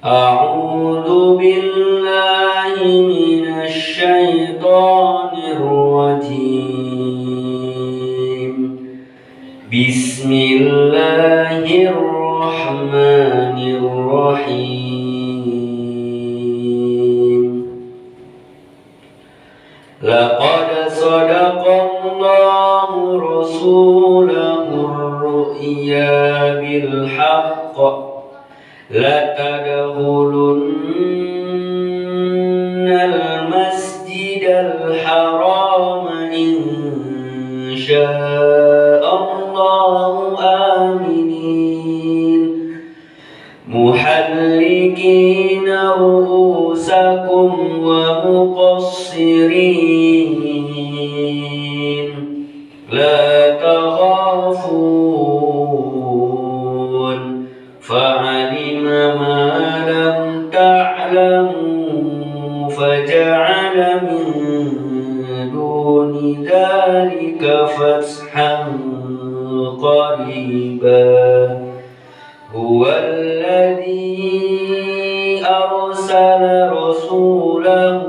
أعوذ بالله من الشيطان الرجيم. بسم الله الرحمن الرحيم. لقد صدق الله رسوله الرؤيا بالحق لتدخلن المسجد الحرام إن شاء الله آمنين محلقين رؤوسكم ومقصرين لا تخافون فعلم ما لم تعلموا فجعل من دون ذلك فتحا قريبا. هو الذي أرسل رسوله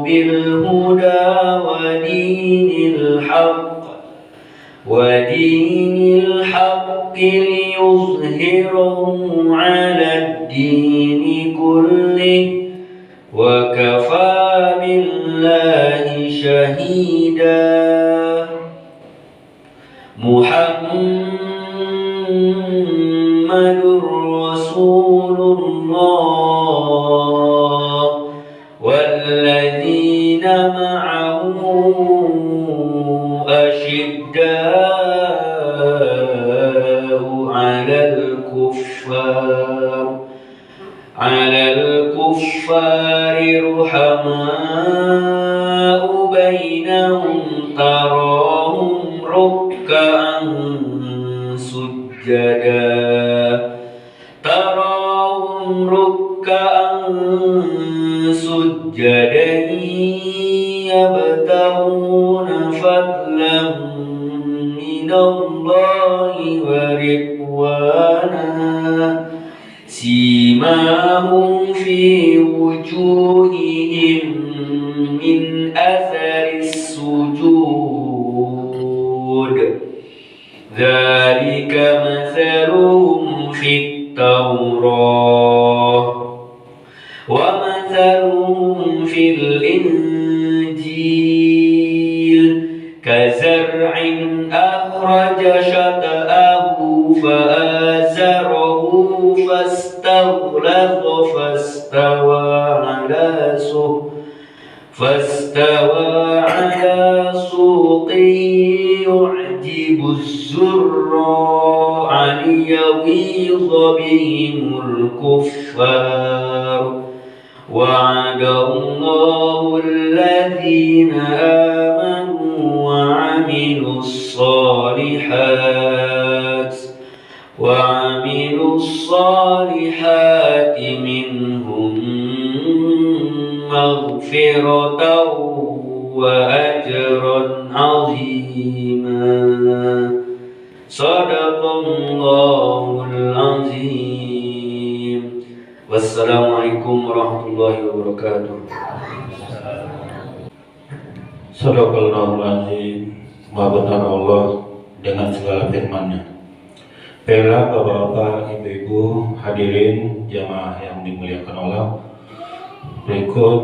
بالهدى ودين الحق ليظهره على الدين كله وكفى بالله شهيدا. محمد رسول الله والذين معه أشداء على الكفار رحماء بينهم تراهم ركعا سجدا يبتغون فضلا من الله ورضوانا سيماهم في وجوههم من أثر السجود ذلك مثلهم في التوراة ومثلهم في الإنجيل كزرع أخرج شطأه فآزره فاستغلظ فاستوى على سوقه يعجب الزراع ليغيظ بهم الكفار. وعد الله الذين آمنوا وعملوا الصالحات منهم مغفرة وأجرا عظيما. صدق الله العظيم. Wassalamualaikum warahmatullahi wabarakatuh. Sadaqallahul azim. Maha benar Allah dengan segala firman-Nya. Baiklah Bapak-bapak, Ibu-ibu, hadirin jamaah yang dimuliakan Allah. Berikut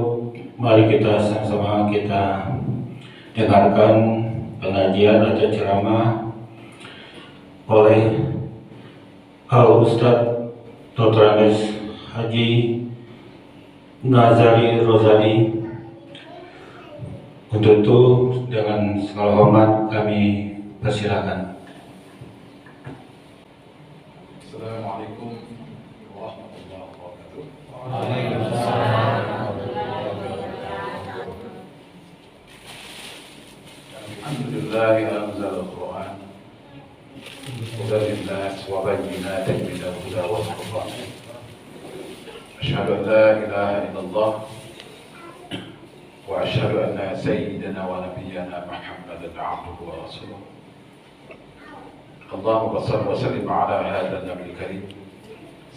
mari kita sama-sama kita dengarkan pengajian atau ceramah oleh Al-Ustadz Dr. Andes Haji Nazari Rozali. Untuk itu dengan segala hormat kami persilakan. Assalamualaikum warahmatullahi wabarakatuh. Alhamdulillah anzal al-Quran hudan linnas wa bayyinatin minal huda wal furqan. Asyhadu an la ilaha illallah wa asyhadu anna sayyidana wa nabiyyana Muhammadan abduhu wa rasuluh. Allahumma salli wa sallim ala hadha an-nabiy al-karim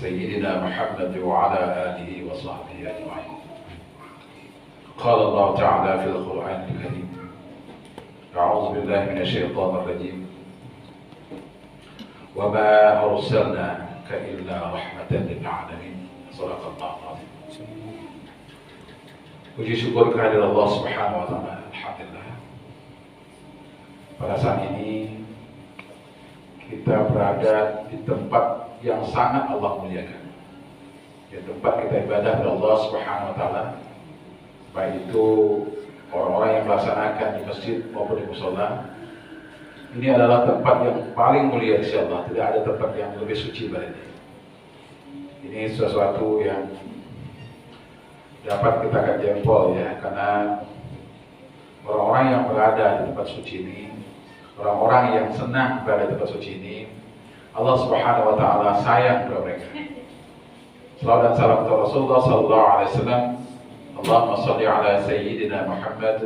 سيدنا محمد وعلى آله وصحبه أجمعين. قال الله تعالى في القرآن الكريم: أعوذ بالله من الشيطان الرجيم وما أرسلناك إلا رحمة للعالمين. صدق الله العظيم. Puji syukur kehadirat Allah Subhanahu wa taala. Alhamdulillah. Pada saat ini kita berada di tempat yang sangat Allah muliakan. Di tempat kita ibadah kepada Allah Subhanahu wa taala. Baik itu orang-orang yang melaksanakan di masjid maupun di mushola. Ini adalah tempat yang paling mulia insyaallah. Tidak ada tempat yang lebih suci dari ini. Ini sesuatu yang dapat kita angkat jempol ya, karena orang-orang yang berada di tempat suci ini, orang-orang yang senang berada di tempat suci ini, Allah Subhanahu wa taala sayang kepada mereka. Salawat dan salam kepada Rasulullah sallallahu alaihi wasallam. Allahumma shalli ala sayyidina Muhammad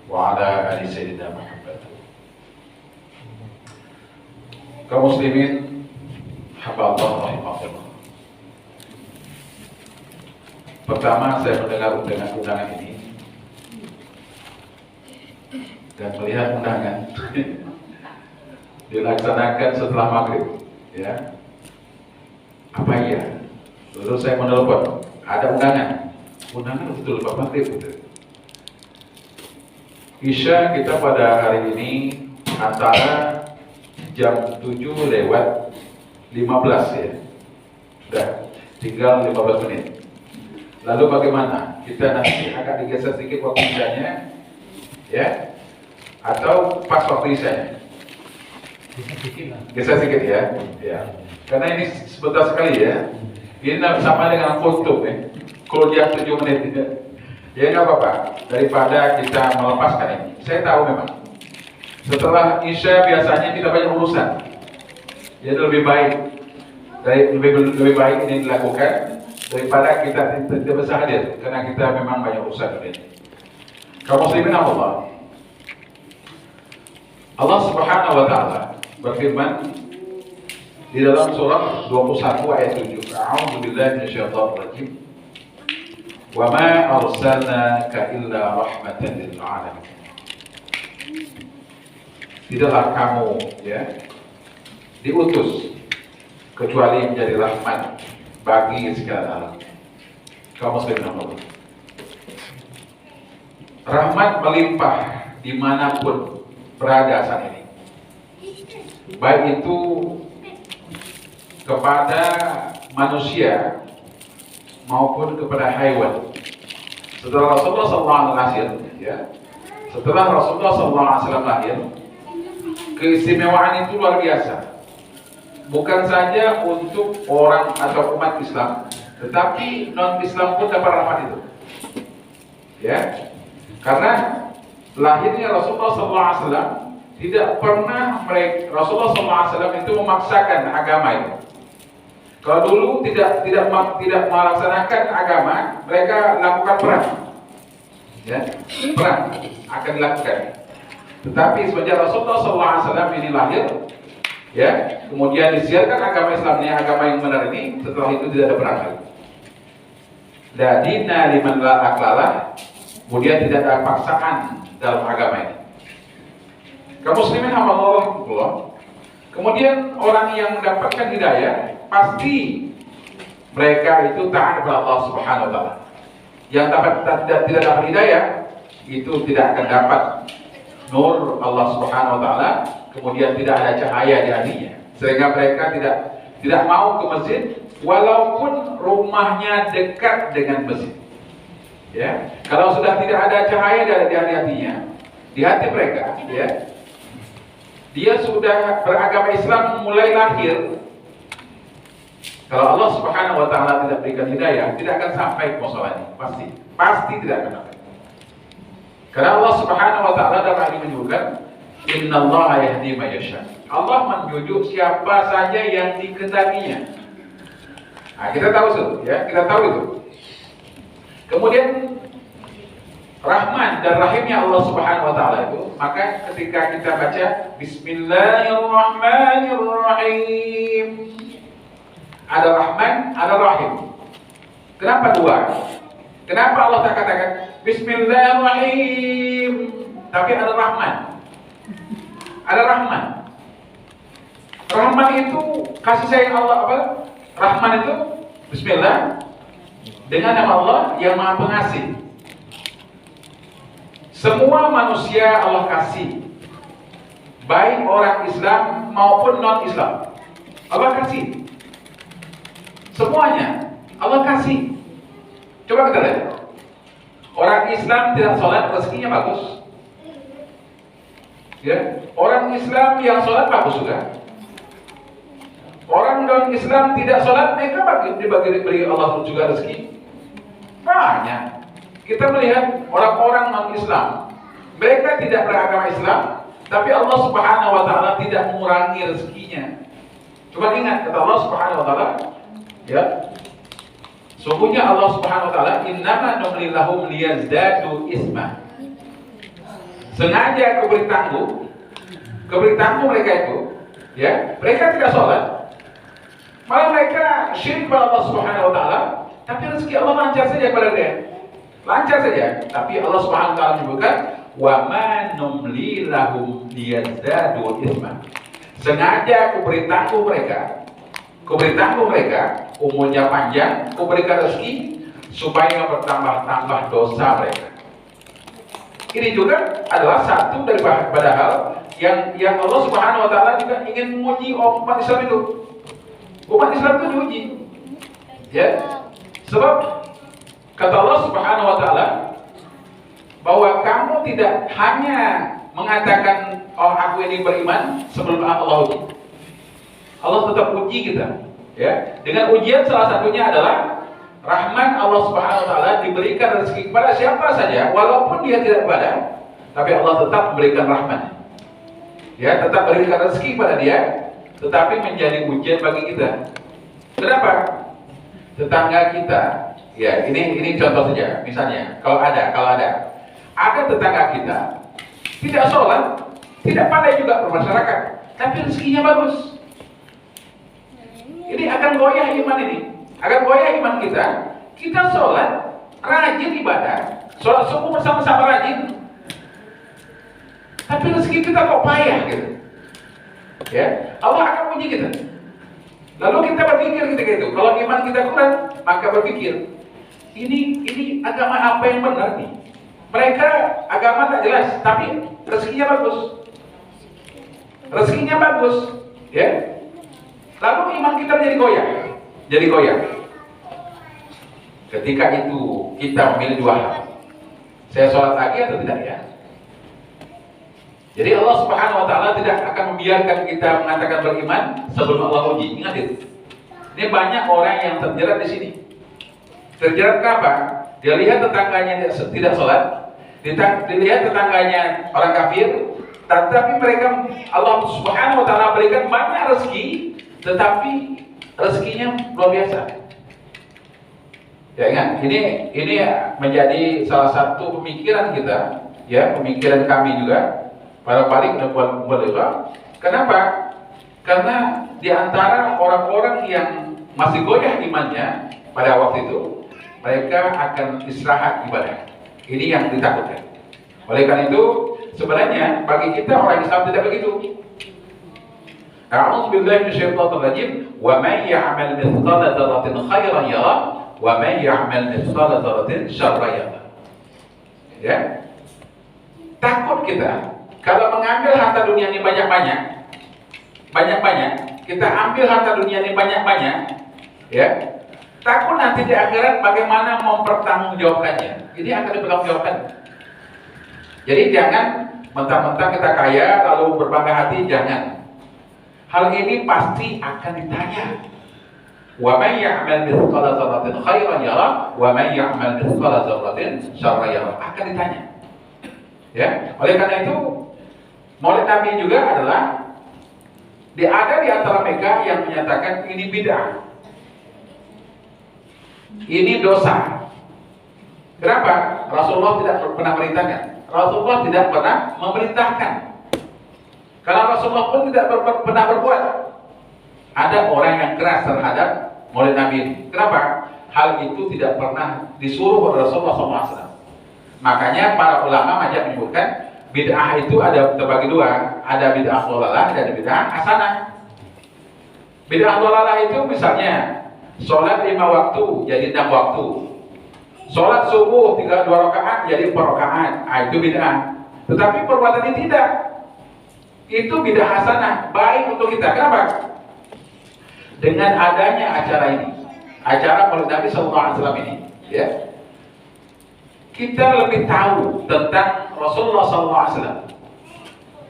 wa ala ali sayyidina Muhammad. Kaum muslimin, hamba Allah rahimahullah. Pertama, saya mendengar undangan ini dan melihat undangan dilaksanakan setelah maghrib, ya. Apa iya? Lalu saya menelpon, ada undangan betul lepas maghrib betul. Isya kita pada hari ini antara jam 7 lewat 15 ya. Sudah tinggal 15 menit. Lalu bagaimana? Kita nanti akan digeser sedikit waktu isyanya, ya? Atau pas waktu isyanya? Geser sedikit ya? Ya. Karena ini sebentar sekali ya. Ini sama dengan kultum ya. Kuliah 7 menit. Ya nggak apa-apa. Daripada kita melepaskan ini. Saya tahu memang. Setelah isya biasanya kita banyak urusan. Jadi lebih baik. Lebih baik ini dilakukan daripada kita tidak bisa hadir, karena kita memang banyak urusan ini. Kaum muslimin Allah Subhanahu wa taala berfirman di dalam surah 21 ayat 7, A'udzu billahi minasyaitonir rajim. Wa ma arsalnaka illa rahmatan lil alamin. Tidaklah kamu ya diutus kecuali menjadi rahmat bagi segala alam. Kaum muslimin Allah. Rahmat melimpah dimanapun berada saat ini. Baik itu kepada manusia maupun kepada hewan. Setelah Rasulullah SAW lahir, ya. Setelah Rasulullah SAW lahir, keistimewaan itu luar biasa. Bukan saja untuk orang atau umat Islam, tetapi non-Islam pun dapat rahmat itu. Ya, karena lahirnya Rasulullah SAW tidak pernah Rasulullah SAW itu memaksakan agama itu. Kalau dulu tidak melaksanakan agama, mereka lakukan perang. Ya, perang akan dilakukan. Tetapi semenjak Rasulullah SAW ini lahir, ya, kemudian disiarkan agama Islam ini, agama yang benar ini, setelah itu tidak ada perang lagi. La dina liman la aklalah, kemudian tidak ada paksaan dalam agama ini. Kaum muslimin Allah. Kemudian orang yang mendapatkan hidayah, pasti mereka itu taat kepada Allah Subhanahu wa taala. Yang tidak dapat hidayah, itu tidak akan dapat nur Allah Subhanahu wa taala. Kemudian tidak ada cahaya di hatinya, sehingga mereka tidak mau ke masjid walaupun rumahnya dekat dengan masjid. Ya, kalau sudah tidak ada cahaya di hatinya, di hati mereka, ya, dia sudah beragama Islam mulai lahir. Kalau Allah Subhanahu wa taala tidak berikan hidayah, tidak akan sampai ke musola ini, pasti tidak akan sampai. Karena Allah Subhanahu wa taala dalam ayat menyebutkan, Innallaha yahdi man yasha. Allah menunjuk siapa saja yang dikehendakinya. Nah, kita tahu itu, ya, kita tahu itu. Kemudian Rahman dan Rahimnya Allah Subhanahu wa taala itu, maka ketika kita baca Bismillahirrahmanirrahim, ada Rahman, ada Rahim. Kenapa dua? Kenapa Allah tak katakan Bismillahirrahmanirrahim, tapi ada Rahman? Ada Rahman. Rahman itu kasih sayang Allah apa? Rahman itu Bismillah, dengan nama Allah yang Maha Pengasih. Semua manusia Allah kasih, baik orang Islam maupun non-Islam. Allah kasih. Semuanya Allah kasih. Coba kita lihat. Orang Islam tidak sholat, rezekinya bagus. Ya, orang Islam yang sholat bagus juga. Orang non-Islam tidak sholat, mereka dibagi Allah juga rezeki. Banyak. Kita melihat orang-orang non-Islam, mereka tidak beragama Islam, tapi Allah Subhanahu wa Ta'ala tidak mengurangi rezekinya. Coba ingat kata Allah Subhanahu wa Ta'ala, ya, sungguhnya Allah Subhanahu wa Ta'ala innama numli lahum liyazdadu isma. Sengaja aku beri tangguh mereka itu, ya, mereka tidak sholat, malah mereka syirik pada Allah Subhanahu wa Ta'ala, tapi rezeki Allah lancar saja pada dia. Lancar saja, tapi Allah Subhanahu wa Ta'ala menyebutkan wa ma numli lahum liyazdadu isma. Sengaja aku beri tangguh mereka, umurnya panjang, aku berikan rezeki supaya bertambah-tambah dosa mereka. Ini juga adalah satu daripada hal yang Allah Subhanahu wa Ta'ala juga ingin menguji umat Islam itu. Umat Islam itu diuji, ya, sebab kata Allah Subhanahu wa Ta'ala bahwa kamu tidak hanya mengatakan oh aku ini beriman sebelum Allah uji. Allah tetap uji kita, ya. Dengan ujian salah satunya adalah rahman Allah Subhanahu wa Ta'ala diberikan rezeki kepada siapa saja walaupun dia tidak ibadah, tapi Allah tetap memberikan rahman. Ya, tetap berikan rezeki pada dia, tetapi menjadi ujian bagi kita. Kenapa? Tetangga kita, ya, ini contoh saja. Misalnya, kalau ada tetangga kita tidak sholat, tidak pandai juga bermasyarakat, tapi rezekinya bagus. Ini akan goyah iman ini, akan goyah iman kita. Kita sholat, rajin ibadah, sholat subuh bersama-sama rajin, tapi rezeki kita kok payah gitu. Ya, Allah akan uji kita. Lalu kita berpikir ketika itu, kalau iman kita kurang, maka berpikir, ini agama apa yang benar nih? Mereka agama tak jelas, tapi rezekinya bagus, ya. Lalu iman kita jadi goyah. Ketika itu kita memilih dua hal, saya sholat lagi atau tidak, ya? Jadi Allah Subhanahu wa Ta'ala tidak akan membiarkan kita mengatakan beriman sebelum Allah uji. Ingat itu. Ini banyak orang yang terjerat di sini. Terjerat kenapa? Dia lihat tetangganya tidak sholat, dilihat tetangganya orang kafir, tetapi mereka Allah Subhanahu wa Ta'ala berikan banyak rezeki, tetapi rezekinya luar biasa. Ya, ingat, ini menjadi salah satu pemikiran kita, ya, pemikiran kami juga. Para paling berdoa. Kenapa? Karena di antara orang-orang yang masih goyah imannya pada waktu itu, mereka akan istirahat ibadah. Ini yang ditakutkan. Oleh karena itu, sebenarnya bagi kita orang Islam tidak begitu. A'udzubillahi minasyaitonir rajim. Wa may ya'mal mithqala dzarratin khairan yarah wa may ya'mal mithqala dzarratin syarran yarah. Ya. Takut kita kalau mengambil harta dunia ini banyak-banyak, kita ambil harta dunia ini banyak-banyak, ya, takut nanti di akhirat bagaimana mempertanggungjawabkannya. Ini akan dipertanggungjawabkan. Jadi jangan mentang-mentang kita kaya lalu berbangga hati, jangan. Hal ini pasti akan ditanya. Wa may ya'mal mithqala dzarratin khairan yarah wa may ya'mal mithqala dzarratin syarran yarah, akan ditanya. Ya, oleh karena itu Maulid Nabi juga adalah ada di antara mereka yang menyatakan ini bid'ah, ini dosa. Kenapa? Rasulullah tidak pernah memerintahkan. Rasulullah tidak pernah memerintahkan. Karena Rasulullah pun tidak pernah berbuat. Ada orang yang keras terhadap Maulid Nabi ini. Kenapa? Hal itu tidak pernah disuruh oleh Rasulullah SAW. Makanya para ulama banyak menyebutkan bid'ah itu ada terbagi dua, ada bid'ah dhalalah dan bid'ah hasanah. Bid'ah dhalalah itu misalnya sholat 5 waktu jadi 6 waktu, sholat subuh 2 rakaat jadi 4 rakaat, itu bid'ah. Tetapi perbuatan ini tidak, itu bid'ah hasanah, baik untuk kita. Kenapa? Dengan adanya acara ini, acara Maulid Nabi SAW ini, ya, kita lebih tahu tentang Rasulullah SAW.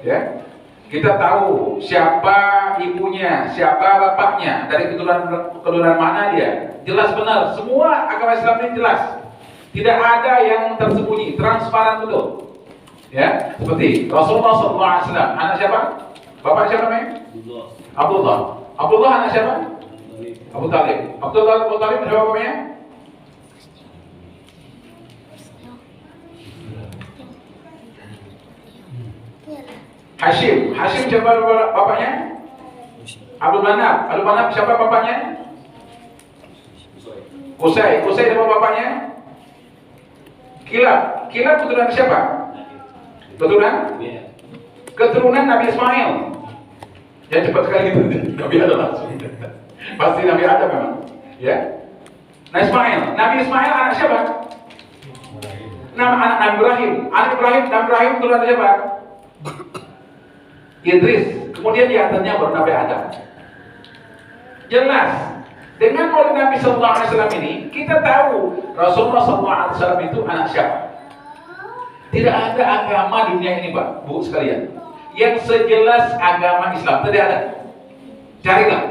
Ya, kita tahu siapa ibunya, siapa bapaknya, dari keturunan mana dia. Jelas benar, semua agama Islam ini jelas. Tidak ada yang tersembunyi, transparan betul. Ya, seperti Rasulullah SAW. Anak siapa? Bapak siapa namanya? Abdullah. Abdullah anak siapa? Abu Talib. Abu Talib siapa bapaknya? Hashim. Hashim siapa bapaknya? Abdul Manaf. Abdul Manaf siapa bapaknya? Qusay. Qusay siapa bapaknya? Kilab. Kilab keturunan siapa? Keturunan Nabi Ismail. Ya cepat sekali gitu. Nabi Adam langsung. Pasti Nabi Adam memang. Ya. Nah Ismail. Nabi Ismail anak siapa? Nama anak Nabi Ibrahim. Anak Ibrahim. Nabi Ibrahim keturunan siapa? Idris. Kemudian di atasnya baru Nabi Adam. Jelas. Dengan Maulid Nabi SAW ini kita tahu Rasulullah SAW itu anak siapa. Tidak ada agama dunia ini, Pak, Bu sekalian, yang sejelas agama Islam. Tidak ada. Carilah.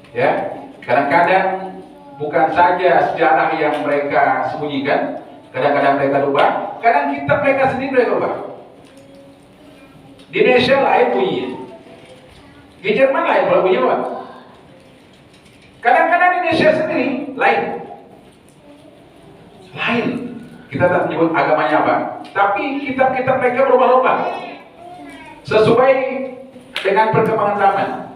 Ya, kadang-kadang bukan saja sejarah yang mereka sembunyikan, kadang-kadang mereka rubah, kadang kitab mereka sendiri mereka rubah. Di Indonesia lain bunyinya, di Jerman lain kalau bunyinya apa? Kadang-kadang di Indonesia sendiri lain. Kita tak menyebut agamanya apa, tapi kitab-kitab mereka berubah-ubah sesuai dengan perkembangan zaman.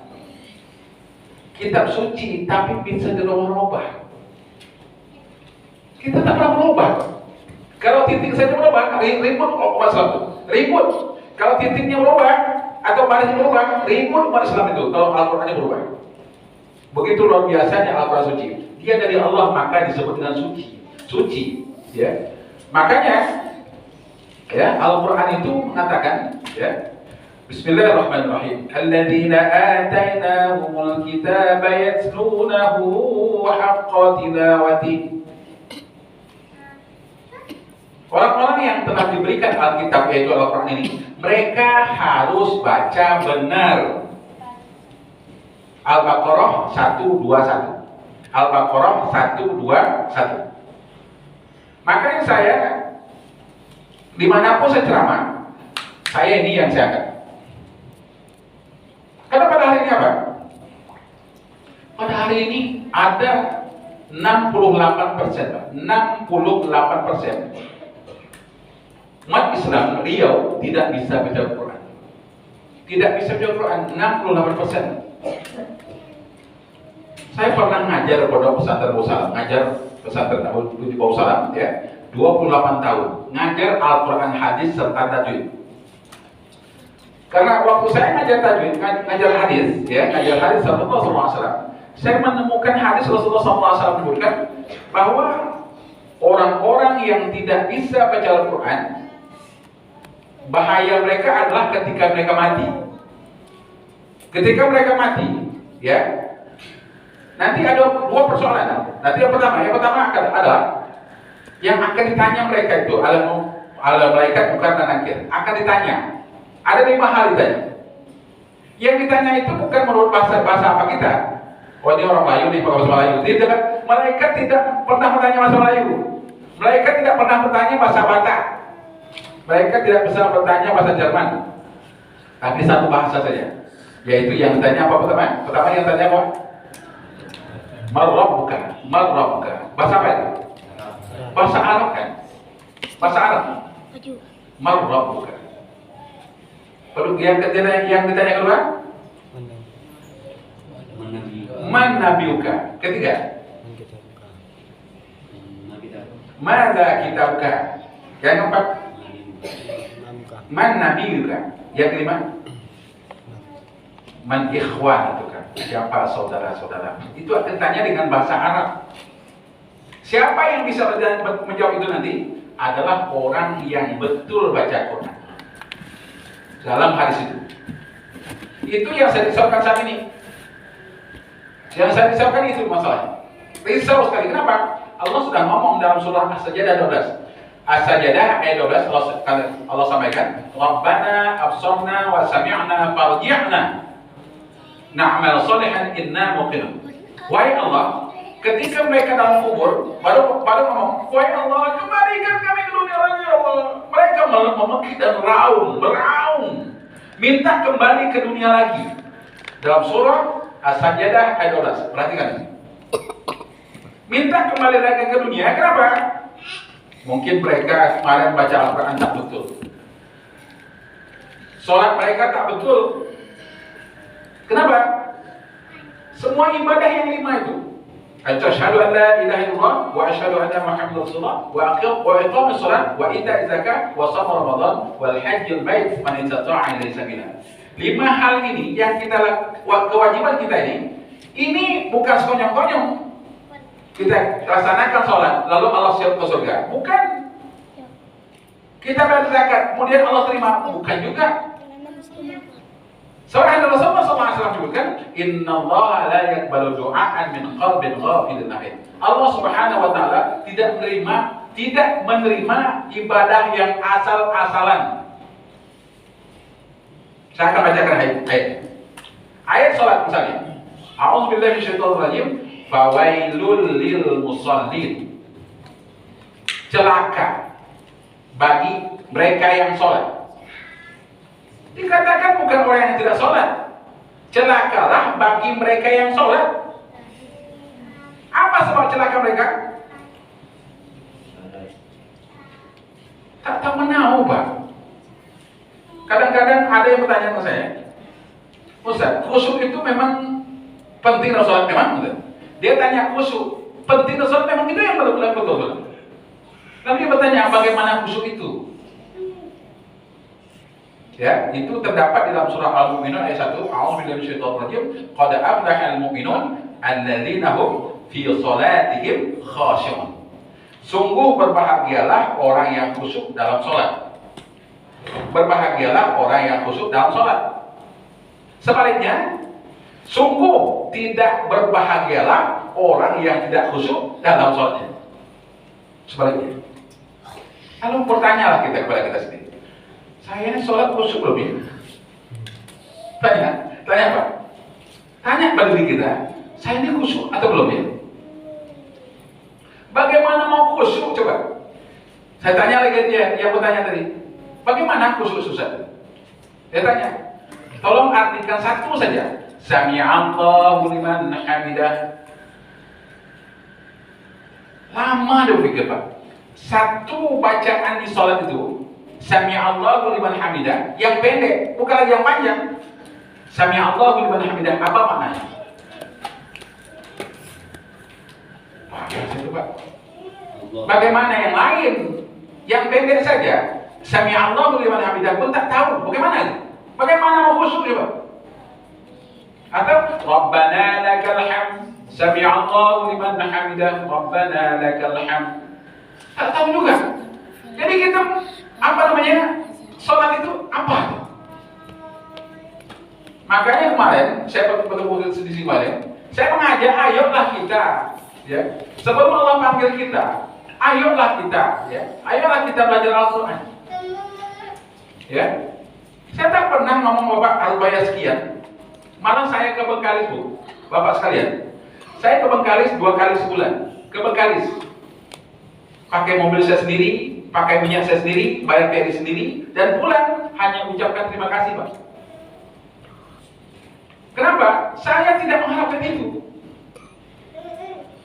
Kitab suci tapi bisa dirubah-ubah. Kita tak pernah berubah. Kalau titik saja berubah, ribut umat Islam itu. Ribut. Kalau titiknya berubah atau barisnya berubah, ribut umat Islam itu. Kalau Al-Qurannya berubah. Begitu luar biasanya Al-Quran suci. Dia dari Allah maka disebut dengan suci. Suci, ya. Makanya, ya, Al-Quran itu mengatakan, ya, Bismillahirrahmanirrahim. Alladzina atainahumul kitaba yatlunahu haqqa tilawati. Orang-orang yang telah diberikan Alkitab yaitu Al-Quran ini, mereka harus baca benar. Al-Baqarah 121. Al-Baqarah 121. Makanya saya dimanapun saya ceramah, saya ini yang saya akan. Karena pada hari ini apa? Pada hari ini ada 68%, 68% umat Islam Riau tidak bisa baca Quran. Tidak bisa baca Quran, 68%. Saya pernah ngajar pada pesantren Darussalam, ngajar pesantren di Darussalam, ya, 28 tahun, ngajar Al-Quran, hadis serta tajwid. Karena waktu saya ngajar tajwid, ngajar hadis, ya, ngajar hadis Rasulullah SAW, saya menemukan hadis Rasulullah SAW menyebutkan bahwa orang-orang yang tidak bisa baca Al-Quran, bahaya mereka adalah ketika mereka mati. Ketika mereka mati, ya, nanti ada dua persoalan. Nanti yang pertama adalah yang akan ditanya mereka itu alam malaikat bukan dan nakir akan ditanya. Ada 5 hal ditanya. Yang ditanya itu bukan menurut bahasa apa kita. Oh ini orang Melayu nih, pakai bahasa Melayu. Tidak, malaikat tidak pernah bertanya bahasa Melayu. Malaikat tidak pernah bertanya bahasa Batak. Malaikat tidak bisa bertanya bahasa Jerman. Tapi satu bahasa saja. Yaitu yang ditanya apa pertama? Pertama yang tanya apa? Marrabbuka. Bahasa apa itu? Bahasa Arab kan? Bahasa Arab. Marrabbuka. Lalu yang ditanya kedua? Man nabiuka. Ketiga. Mada kitabka. Yang keempat. Man nabiuka. Yang kelima. Man ikhwan itu kan. Siapa saudara-saudara? Itu akan tanya dengan bahasa Arab. Siapa yang bisa menjawab itu nanti? Adalah orang yang betul baca Quran dalam hadis itu. Itu yang saya risaukan saat ini. Yang saya risaukan itu masalahnya. Risau sekali. Kenapa? Allah sudah ngomong dalam surah As-Sajdah 12. As-Sajdah ayat 12 Allah sampaikan, Rabbana absarna wa sami'na farji'na na'mal salihan inna muqinun. Wahai Allah, ketika mereka dalam kubur baru ngomong, wahai Allah, kembalikan kami ke dunia lagi ya Allah. Mereka memekik dan meraung minta kembali ke dunia lagi. Dalam surah As-Sajdah ayat 12. Perhatikan ini. Minta kembali lagi ke dunia. Kenapa? Mungkin mereka kemarin baca Al-Quran tak betul. Sholat mereka tak betul. Kenapa? Semua ibadah yang 5 itu. Asyhadu an la ilaha illallah wa asyhadu anna Muhammadar Rasulullah wa iqamis shalah wa ita'iz zakah wa shaum Ramadan wal hajjul bait man istata'a ilaihi sabila. 5 hal ini yang kewajiban kita ini bukan sekonyong-konyong. Kita laksanakan sholat, lalu Allah siap ke surga. Bukan. Kita bayar zakat, kemudian Allah terima. Bukan juga. Surah Rasulullah SAW menyebutkan, Innallaha la yaqbalu du'aan min qalbin ghafilin lahir. Allah Subhanahu wa taala tidak menerima ibadah yang asal-asalan. Saya akan bacakan ayat. Ayat sholat misalnya. A'udzubillahi minasyaitonir rajim. Fawailul lil musallin. Celaka bagi mereka yang sholat. Dikatakan bukan orang yang tidak sholat. Celakalah bagi mereka yang sholat. Apa sebab celaka mereka? Tak menahu, Pak. Kadang-kadang ada yang bertanya ke saya, Ustaz, khusyuk itu memang penting dalam sholat? Memang betul. Dia tanya khusyuk penting dalam sholat, memang itu yang betul. Lalu dia bertanya, bagaimana khusyuk itu? Ya, itu terdapat di dalam surah Al-Mu'minun ayat 1. A'udzubillahi minasyaitonir rajim. Qad aflahal mu'minun alladzina hum fi shalatihim khashi'un. Sungguh berbahagialah orang yang khusyuk dalam salat. Berbahagialah orang yang khusyuk dalam salat. Sebaliknya, sungguh tidak berbahagialah orang yang tidak khusyuk dalam salatnya. Sebaliknya. Lalu bertanyalah kita kepada kita sendiri. Saya ini sholat khusyuk belum ya? Tanya apa? Tanya pada diri kita, saya ini khusyuk atau belum ya? Bagaimana mau khusyuk coba? Saya tanya lagi dia, yang bertanya tadi, bagaimana khusyuk susah? Dia tanya, tolong artikan satu saja. Sami'allahu liman hamidah. Lama dia berpikir, Pak. Satu bacaan di sholat itu, Sami'allahu liman hamidah, yang pendek, bukan lagi yang panjang. Sami'allahu liman hamidah, apa maknanya? Bagaimana yang lain? Yang pendek saja, Sami'allahu liman hamidah pun tak tahu. Bagaimana mau khusyuk coba? Atau Rabbana lakal hamd, Sami'allahu liman hamidah, Rabbana lakal hamd. Tak tahu juga. Jadi kita sholat itu apa? Makanya kemarin saya bertemu di sini kemarin, saya mengajak ayolah kita, ya, sebelum Allah panggil kita, ayolah kita, ya, ayolah kita belajar Al-Quran. Ya, saya tak pernah ngomong Bapak harus bayar sekian. Malah saya ke Bengkalis, Bu, Bapak sekalian, saya ke Bengkalis 2 kali sebulan, ke Bengkalis, pakai mobil saya sendiri, pakai minyak saya sendiri, bayar PRI sendiri, dan pulang hanya ucapkan terima kasih, Pak. Kenapa? Saya tidak mengharapkan itu.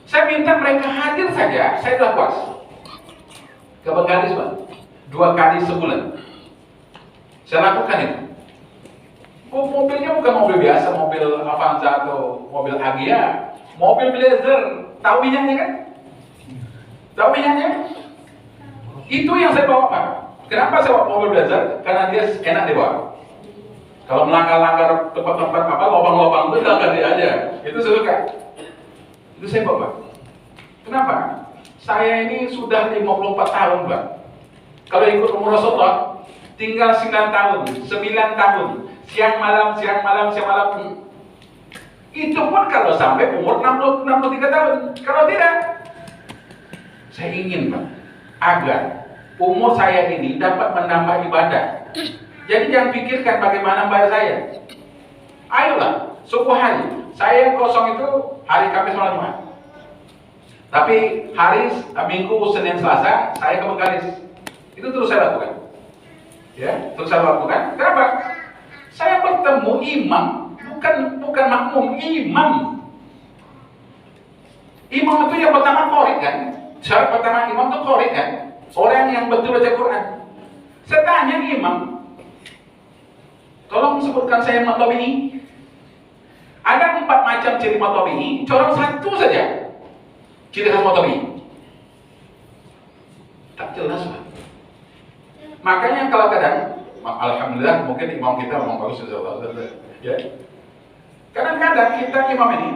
Saya minta mereka hadir saja, saya sudah puas. Ke Bengkalis, Pak, 2 kali sebulan. Saya lakukan itu. Mobilnya bukan mobil biasa, mobil Avanza atau mobil Agya, mobil Blazer. Tahu minyaknya kan? Tahu minyaknya? Itu yang saya bawa, Pak. Kenapa saya bawa mobil Blazer? Karena dia enak dibawa. Kalau melanggar-langgar tempat-tempat apa, lubang-lubang itu langgar dia aja. Itu saya suka. Itu saya bawa, Pak. Kenapa? Saya ini sudah 54 tahun, Pak. Kalau ikut umur Rasulullah, tinggal 9 tahun, 9 tahun. Siang malam. Itu pun kalau sampai umur 63 tahun. Kalau tidak, saya ingin, Pak, agar umur saya ini dapat menambah ibadah. Jadi jangan pikirkan bagaimana bayar saya. Ayolah, subuh hari. Saya kosong itu hari Kamis malam Jumat. Tapi hari Minggu, Senin, Selasa, saya ke Bengkalis. Itu terus saya lakukan. Ya, terus saya lakukan. Kenapa? Saya bertemu imam, bukan makmum, imam. Imam itu yang pertama qori kan? Syarat pertama imam itu qori kan? Orang yang betul baca Quran. Saya tanya imam, tolong sebutkan saya matabi'i. Ada 4 macam ciri matabi'i, corong 1 saja ciri khas matabi'i. Tak jelas, Pak. Makanya kalau kadang, alhamdulillah mungkin imam kita memang bagus, ya. Kadang-kadang kita imam ini,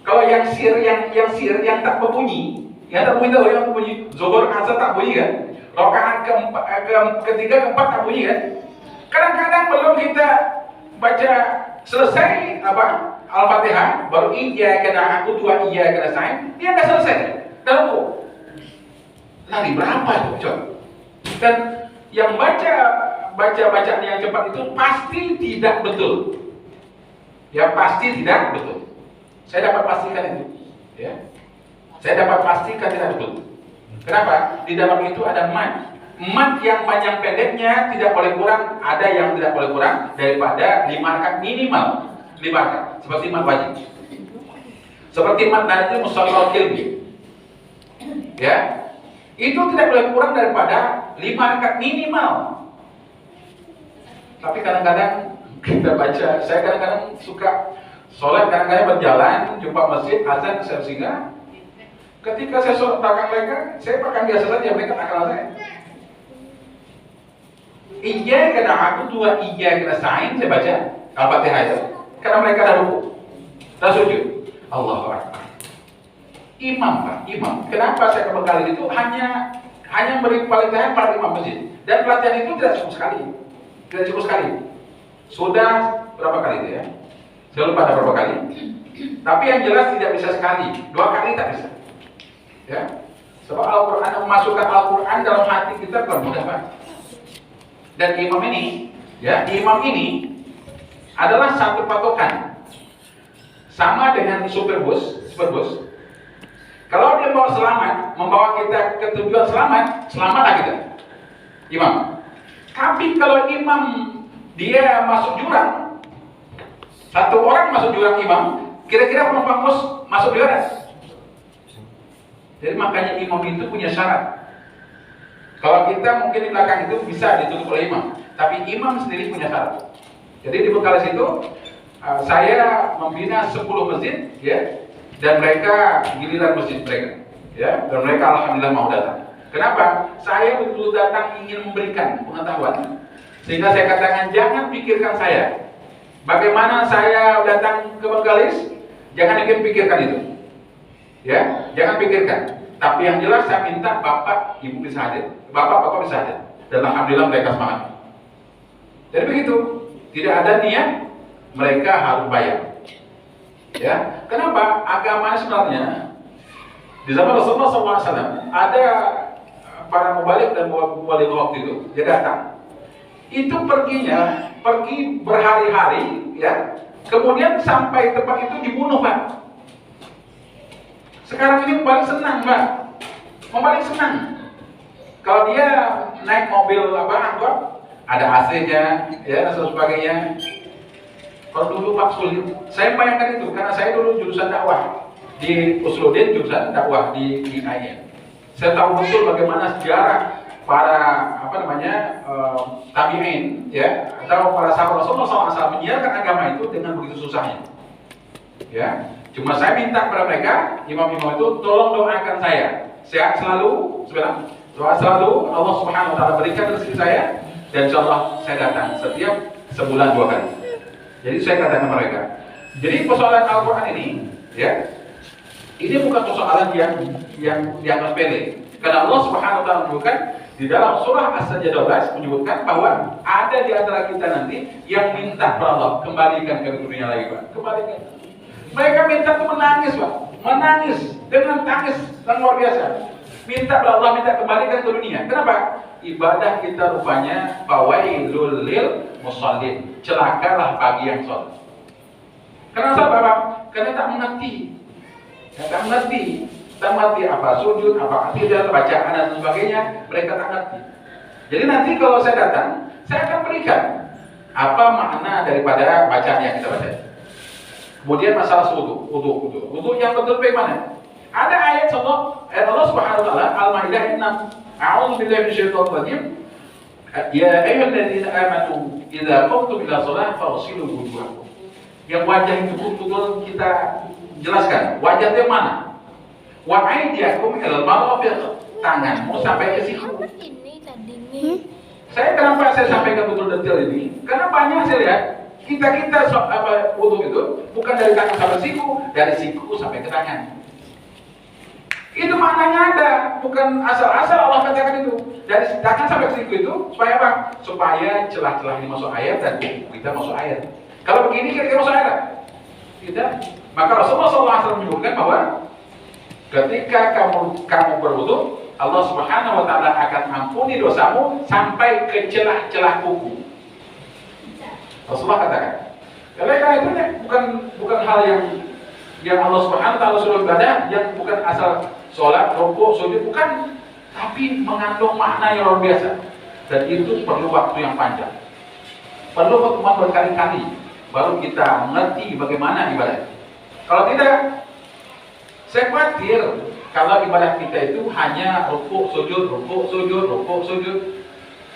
kalau yang sir yang tak berbunyi, tahu yang berbunyi, zuhur asar tak bunyi kan, rakaat ketiga keempat tak bunyi kan. Kadang-kadang belum kita baca selesai Al-Fatihah, baru iyyaka na'budu wa iyyaka nasta'in, dia nggak selesai, dalam kok. Lari berapa itu, coba? Dan yang bacaan yang cepat itu pasti tidak betul. Ya pasti tidak betul. Saya dapat pastikan itu. Ya. Saya dapat pastikan tidak betul. Kenapa? Di dalam itu ada mat. Mat yang panjang pendeknya tidak boleh kurang, ada yang tidak boleh kurang daripada 5 rakaat minimal. 5 rakaat, seperti mat wajib. Seperti mat nanti musallal kilbi. Ya. Itu tidak boleh kurang daripada 5 rakaat minimal. Tapi kadang-kadang kita baca, saya kadang-kadang suka sholat, kadang-kadang berjalan, jumpa masjid, azan, saya singgah. Ketika saya sholat belakang mereka, saya pakai biasa saja, mereka tak kenal saya. Iyyaka na'budu wa iyyaka nasta'in, saya baca Al-Fatihah itu. Karena mereka dah ruku, dah sujud. Allahu Akbar. Imam, Pak, imam. Kenapa saya ke Bengkalis itu hanya beri pelatihan para imam masjid, dan pelatihan itu tidak cukup sekali. Tidak cukup sekali. Sudah berapa kali itu ya? Saya lupa ada berapa kali. Tapi yang jelas tidak bisa sekali, 2 kali tak bisa. Ya. Sebab Al-Quran, memasukkan Al-Quran dalam hati kita bukan mudah, Pak. Dan imam ini adalah satu patokan. Sama dengan supir bus. Kalau dia membawa kita ke tujuan selamatlah kita. Imam. Tapi kalau imam dia masuk jurang, 1 orang masuk jurang imam, kira-kira penumpang bus masuk juga. Jadi makanya imam itu punya syarat. Kalau kita mungkin di belakang itu bisa ditutup oleh imam, tapi imam sendiri punya syarat. Jadi di Bengkalis itu saya membina 10 masjid, ya, dan mereka giliran masjid mereka, ya, dan mereka alhamdulillah mau datang. Kenapa? Saya betul datang ingin memberikan pengetahuan, sehingga saya katakan jangan pikirkan saya. Bagaimana saya datang ke Bengkalis, jangan pikirkan itu, ya, jangan pikirkan. Tapi yang jelas saya minta bapak, ibu bisa hadir, bapak bisa hadir, dan alhamdulillah mereka semangat. Jadi begitu, tidak ada niat mereka harus bayar. Ya, kenapa? Agama Sebenarnya di zaman Rasulullah SAW ada para mubalik dan mubalik waktu itu, dia datang. Itu pergi berhari-hari, ya. Kemudian sampai tempat itu dibunuh, Pak. Sekarang ini paling senang, Pak. Paling senang. Kalau dia naik mobil angkot, ada AC-nya, ya, dan sebagainya. Kalau dulu Pak sulit, saya bayangkan itu karena saya dulu jurusan dakwah di Usludin, jurusan dakwah di IAIN. Saya tahu betul bagaimana sejarah para tabi'in ya atau para sahabat Rasulullah SAW menyiarkan agama itu dengan begitu susahnya. Ya, cuma saya minta kepada mereka, imam-imam itu tolong doakan saya sehat selalu, doa selalu, Allah Subhanahu Wa Taala berikan rezeki saya, dan insyaallah saya datang setiap sebulan 2 kali. Jadi saya katakan kepada mereka. Jadi persoalan Al-Quran ini, ya, ini bukan persoalan yang dianggap sepele. Karena Allah Subhanahu Wa Taala menyebutkan di dalam surah As-Sajdah 12 menyebutkan bahwa ada di antara kita nanti yang minta kepada Allah kembalikan ke dunia lagi, Pak. Kembalikan. Mereka minta itu menangis, Pak. Menangis dengan tangis yang luar biasa. Minta kepada Allah, minta kembalikan ke dunia. Kenapa? Ibadah kita rupanya fawailul lil musallin. Celakalah bagi yang sholat. Kenapa, Bapak? Karena tak mengerti. Tak mengerti apa sujud, apa tidak, bacaan dan sebagainya. Mereka tak mengerti. Jadi nanti kalau saya datang, saya akan berikan apa makna daripada bacaan yang kita baca. Kemudian masalah wudu yang betul bagaimana? Ada ayat Allah Subhanahu Wa Taala Al-Maidah 6. A'udzu billahi minasyaitonir rajim. Ya ayyuhalladzina amanu idza qumtum ila shalah faghsilu wujuhakum. Yang wajah itu betul kita jelaskan. Wajah itu yang mana? Wa aydiyakum ilal marafiq. Tanganmu sampai ke siku. Saya kenapa saya sampaikan betul detail ini? Karena banyak saya lihat kita wudu itu bukan dari tangan sampai siku, dari siku sampai ke tangan. Itu maknanya ada, bukan asal-asal Allah katakan itu. Dari tangan sampai ke siku itu supaya apa? Supaya celah-celah ini masuk air dan kita masuk air. Kalau begini kira-kira masuk air? Tidak. Maka Rasulullah SAW menyebutkan bahwa ketika kamu berwudu, Allah Subhanahu Wa Taala akan ampuni dosamu sampai ke celah-celah kuku. Rasulullah katakan. Karena itu bukan hal yang Allah Subhanahu Wa Taala suruh ibadah, yang bukan asal sholat, rukuk, sujud, bukan, tapi mengandung makna yang luar biasa. Dan itu perlu waktu yang panjang. Perlu pertemuan berkali-kali baru kita mengerti bagaimana ibadah. Kalau tidak, saya khawatir kalau ibadah kita itu hanya rukuk, sujud.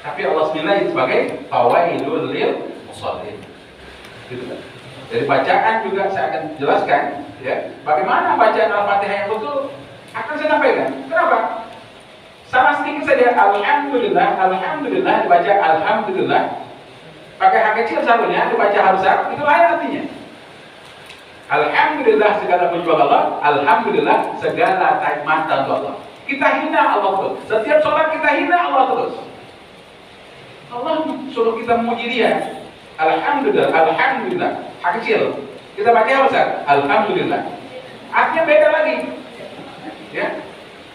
Tapi Allah nilai sebagai fawailul lil musallin. Gitu kan. Dari bacaan juga saya akan jelaskan ya, bagaimana bacaan Al-Fatihah yang betul akan saya sampaikan. Kenapa? Sama sedikit saja alhamdulillah dibaca alhamdulillah. Pakai hak kecil satunya dibaca hak besar, itu lain artinya. Alhamdulillah segala puji bagi Allah, alhamdulillah segala mata untuk Allah. Kita hina Allah terus. Setiap sholat kita hina Allah terus. Allah suruh kita memuji Dia. Alhamdulillah, hak kecil. Kita baca hak besar, alhamdulillah. Artinya beda lagi. Ya.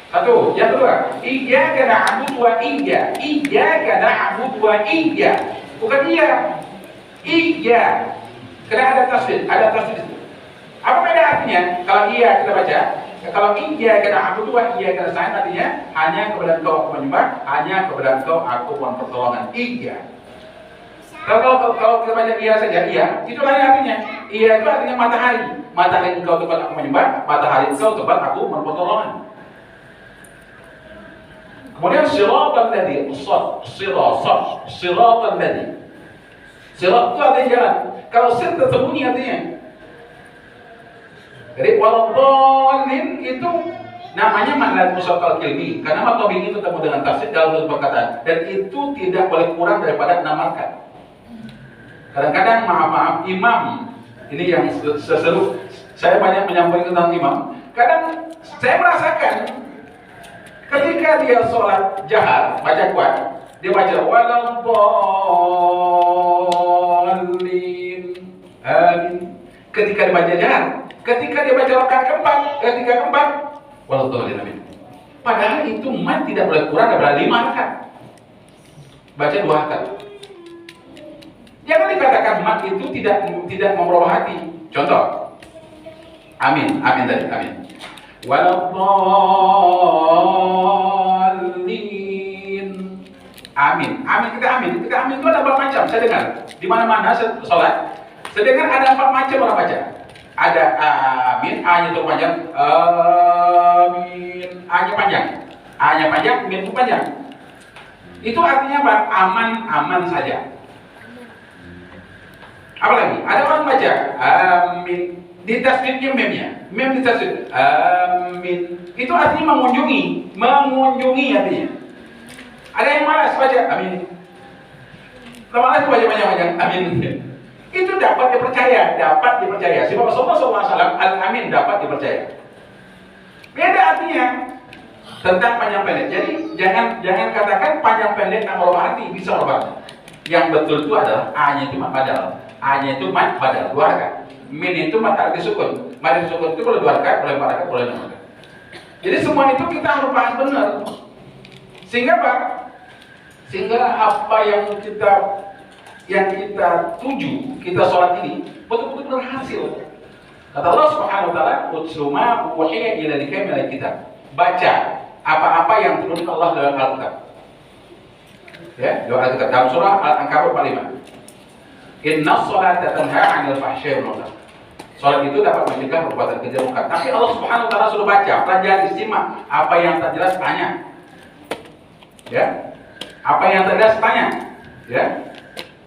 Satu, yang kedua, iyyaka na'budu wa iyya. Bukan iya. Iya. Karena ada tasdid itu. Apa beda artinya? Kalau iya kita baca, kalau iyyaka na'budu wa iyyaka nasta'in artinya hanya kepada Engkau aku menyembah, hanya kepada Engkau aku mohon pertolongan. Iya. Kalau kita baca iya saja, iya, itu lain artinya. Iya itu artinya matahari. Matahari Engkau tempat aku menyembah, matahari Engkau tempat aku mohon pertolongan. Kemudian siratal ladzi, siratal ladzi. Sirat itu artinya jalan. Kalau sir tersembunyi artinya. Jadi waladhdallin itu namanya makna musyaqal ilmi. Karena matobing itu ketemu dengan tafsir dalam satu perkataan, dan itu tidak boleh kurang daripada 6 markat. Kadang-kadang maaf imam ini yang seseru, saya banyak menyampaikan tentang imam. Kadang saya merasakan ketika dia sholat jahar, baca kuat, dia baca waladhdallin, amin. Ketika dia baca jahar, ketika dia baca rakaat keempat, waladhdallin, amin. Padahal itu mat tidak boleh kurang daripada 5 rakaat. Baca 2 rakaat. Jangan dikatakan mat itu tidak membawa hati. Contoh, amin tadi, amin. Waladhdallin, amin. Kita amin itu ada 4 macam. Saya dengar di mana-mana sholat. Saya dengar ada 4 macam orang baca. Ada amin, A-nya itu panjang, amin, A-nya panjang, min itu panjang. Itu artinya apa? Aman-aman saja. Apalagi ada orang baca amin di tasdidnya mem di tasdid amin, itu artinya mengunjungi artinya. Ada yang malas baca amin, malas baca banyak amin, itu dapat dipercaya. Sebab Rasulullah SAW al-amin dapat dipercaya. Beda artinya tentang panjang pendek. Jadi jangan katakan panjang pendek tak merubah arti, bisa merubah arti. Yang betul itu adalah A-nya itu badal. A-nya itu badal, 2 harakat. Min itu mata arti sukun. Mata sukun itu boleh 2 harakat, boleh 4 harakat, boleh 6 harakat. Jadi semua itu kita harus paham benar. Sehingga apa? Sehingga apa yang kita tuju, kita sholat ini betul-betul berhasil. Kata Allah Subhanahu wa taala, "Utlu ma uhiya ilaika minal kitab." Baca apa-apa yang turun Allah dalam Al-Qur'an. Ya, dalam Al-Qur'an dalam surah Al-Ankabut 45. Inna sholata tanha 'anil fahsya'i wal munkar. Salat itu dapat mencegah perbuatan keji dan munkar. Tapi Allah Subhanahu wa taala suruh baca, pelajari, simak. Apa yang tak jelas tanya. Ya. Apa yang tak jelas tanya. Ya.